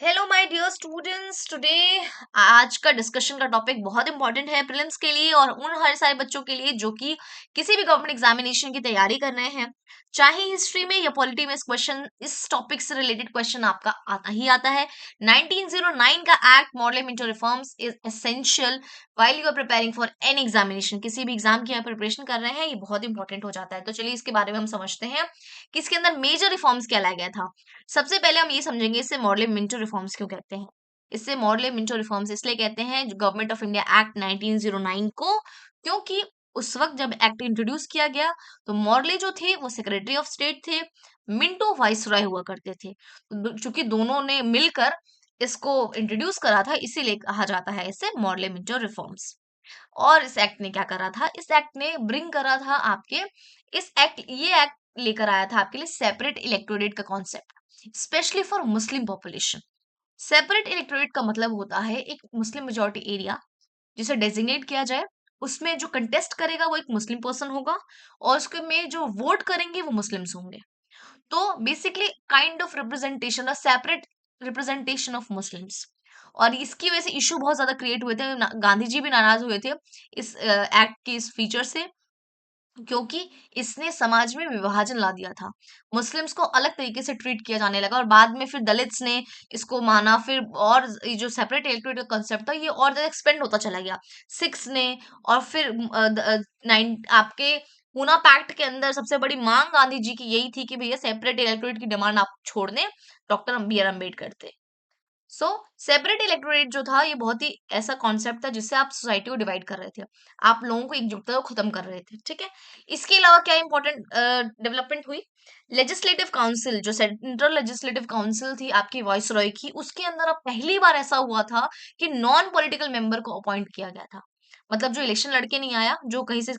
Hello my dear students. Today आज का discussion का टॉपिक बहुत इंपॉर्टेंट है प्रीलिम्स के लिए और उन हर सारे बच्चों के लिए जो कि किसी भी गवर्नमेंट एग्जामिनेशन की तैयारी कर रहे हैं। चाहे हिस्ट्री में या पॉलिटी में इस क्वेश्चन इस टॉपिक से रिलेटेड क्वेश्चन आपका आता ही आता है। 1909 का act Morley Minto reforms is essential while you are preparing for any examination. किसी भी एग्जाम की आप प्रिपरेशन कर रहे हैं, ये बहुत इंपॉर्टेंट हो जाता है। तो चलिए इसके बारे में हम समझते हैं कि इसके अंदर मेजर रिफॉर्म्स क्या लाया गया था। सबसे पहले हम ये समझेंगे इसे मॉडल मिंटो रिफॉर्म्स क्यों कहते हैं। इसे मॉडल मिंटो रिफॉर्म्स इसलिए कहते हैं जो गवर्नमेंट ऑफ इंडिया एक्ट 1909 को, क्योंकि उस वक्त जब एक्ट इंट्रोड्यूस किया गया तो मॉडले जो थे वो सेक्रेटरी ऑफ स्टेट थे, मिंटो वाइसरॉय हुआ करते थे। चूंकि दोनों ने मिलकर इसको इंट्रोड्यूस करा था, इसीलिए कहा जाता है इसे मॉडल मिंटो रिफॉर्म्स। और इस एक्ट ने क्या करा था, इस एक्ट ने ब्रिंग करा था आपके ये एक्ट लेकर आया था आपके लिए सेपरेट इलेक्टोरेट का concept, specially for Muslim population. Separate electorate का मतलब होता है एक मुस्लिम मेजोरिटी एरिया जिसे डेजिग्नेट किया जाए, उसमें जो कंटेस्ट करेगा वो एक मुस्लिम पर्सन होगा और उसके में जो वोट करेंगे वो मुस्लिम्स होंगे। तो basically kind of representation, separate representation of Muslims. और इसकी वजह से इशू बहुत ज्यादा क्रिएट हुए थे, गांधी जी भी नाराज हुए थे इस एक्ट के इस फीचर से, क्योंकि इसने समाज में विभाजन ला दिया था। मुस्लिम्स को अलग तरीके से ट्रीट किया जाने लगा और बाद में फिर दलित्स ने इसको माना, फिर और ये जो सेपरेट इलेक्टोरेट का कॉन्सेप्ट था ये और ज्यादा एक्सपेंड होता चला गया। सिक्स ने और फिर आपके पूना पैक्ट के अंदर सबसे बड़ी मांग गांधी जी की यही थी कि भैया सेपरेट इलेक्टोरेट की डिमांड आप छोड़ दें, डॉक्टर बी आर अम्बेडकर थे। सो सेपरेट इलेक्टोरेट जो था ये बहुत ही ऐसा कॉन्सेप्ट था जिससे आप सोसाइटी को डिवाइड कर रहे थे, आप लोगों को एकजुटता को खत्म कर रहे थे। ठीक है, इसके अलावा क्या इंपॉर्टेंट डेवलपमेंट हुई, लेजिस्लेटिव काउंसिल जो सेंट्रल लेजिस्लेटिव काउंसिल थी आपकी वॉइस रॉय की, उसके अंदर अब पहली बार ऐसा हुआ था कि नॉन पॉलिटिकल मेंबर को अपॉइंट किया गया था। मतलब जो इलेक्शन लड़के नहीं आया, जो कहीं से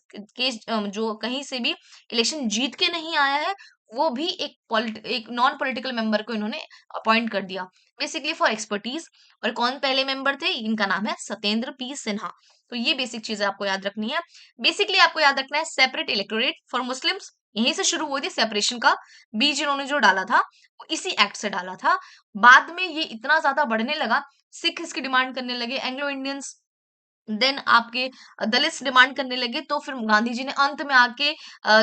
जो कहीं से भी इलेक्शन जीत के नहीं आया है, वो भी एक नॉन पॉलिटिकल मेंबर को इन्होंने अपॉइंट कर दिया, बेसिकली फॉर एक्सपर्टीज। और कौन पहले मेंबर थे, इनका नाम है सत्येंद्र पी सिन्हा। तो ये बेसिक चीजें आपको याद रखनी है। बेसिकली आपको याद रखना है सेपरेट इलेक्टोरेट फॉर मुस्लिम्स, यहीं से शुरू हुई थी सेपरेशन का बीज इन्होंने जो डाला था वो इसी एक्ट से डाला था। बाद में ये इतना ज्यादा बढ़ने लगा, सिख इसकी डिमांड करने लगे, एंग्लो इंडियंस, देन आपके दलित्स डिमांड करने लगे। तो फिर गांधी जी ने अंत में आके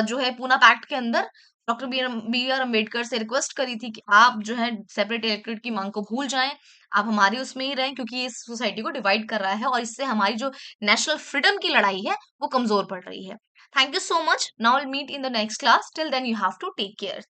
जो है पूना पैक्ट के अंदर डॉक्टर बी आर अम्बेडकर से रिक्वेस्ट करी थी कि आप जो है सेपरेट इलेक्टोरेट की मांग को भूल जाएं, आप हमारी उसमें ही रहें, क्योंकि ये सोसाइटी को डिवाइड कर रहा है और इससे हमारी जो नेशनल फ्रीडम की लड़ाई है वो कमजोर पड़ रही है। Thank you so much. Now will meet in the next class. Till then you have to take care.